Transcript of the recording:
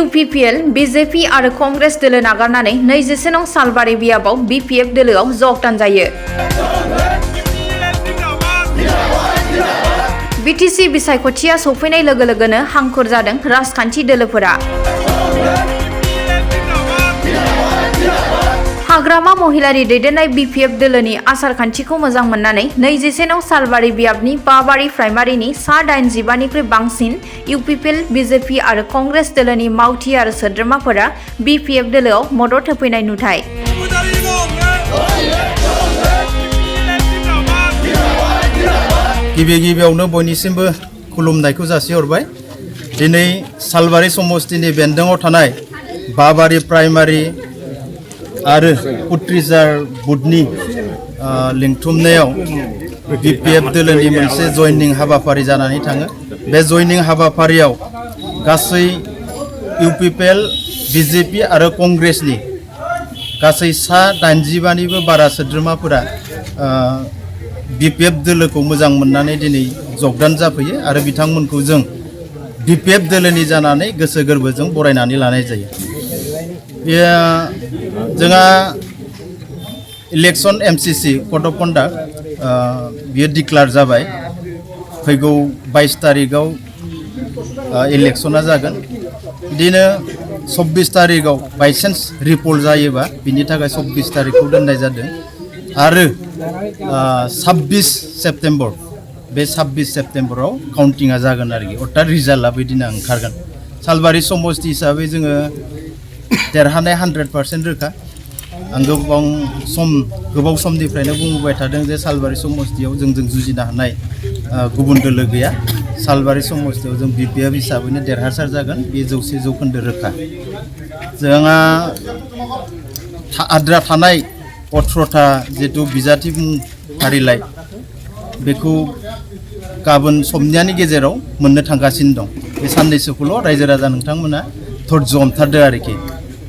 UPPL, BJP आरो कंग्रेस दोलो नागारनानै 29 नं सालबारि बियाबाव BPF दोलोआव जगदान जायो। BTC बिसायख'थिया सौफैनाय लोगो लोगोनो हांखुर जादों राजखान्थि दोलोफोरा। हाग्रामा महिलारि दैदेननाय BPF दोलोनि आसारखान्थिखौ मोजां मोननानै 29 नं सालबारि बियाबनि बाबारि प्राइमारिनि सा 85 निख्रुइ बांसिन UPPL, BJP आरो कंग्रेस दोलोनि मावथि आरो सोद्रोमाफोरा BPF दोलोआव मदद होफैनाय नुथाय। गिबियावनो बयनिसिमबो खुलुमनायखौ जासिहरबाय। दिनै सालबारि समस्तिनि बेन्दोङाव थानाय बाबारि प्राइमारि आरो पुट्रिजार बुथनि लिंथुमनायाव BPF दोलोनि मोनसे जयनिं हाबाफारि जानानै थाङो। बे जयनिं हाबाफारियाव गासै UPPL, BJP आरो कंग्रेसनि गासै सा 85 निबो बारा सोद्रोमाफोरा BPF दोलोखौ मोजां मोननानै दिनै जगदान जाफैयो आरो बिथांमोनखौ जों BPF दोलोनि जानानै गोसो गोरबोजों बरायनानै लानाय जायो। जोंहा election MCC code of conduct बियो डिक्लेयार जाबाय। फैगौ 22 तारिखआव इलेक्शना जागोन। बिदिनो 24 तारिखआव बायचान्स रिपल जायोबा बिनि थाखाय 24 तारिखखौ दोननाय जादों आरो 26 सेप्तेम्बर बे 26 सेप्तेम्बराव काउन्टिंआ जागोन आरोखि अर्थात रिजाल्टआ बिदिनो ओंखारगोन। सालबारि समस्ति हिसाबै जोङो देरहानाय 100% रोखा। आं गोबाव समनिफ्रायनो बुंबाय थादों जे सालबारि समस्तियाव जोंजों जुजिनो हानाय गुबुन दोलो गैया। सालबारि समस्तियाव जों BPF हिसाबैनो देरहासार जागोन, बे 100% रोखा। जोंहा आद्रा थानाय 18था जितु बिजाथि फारिलाइ बेखौ गाबोन समनियानि गेजेराव मोननो थांगासिनो दं। बे साननैसोखौल' रायजो राजा नोंथांमोना धैर्य हमथारदो आरोखि।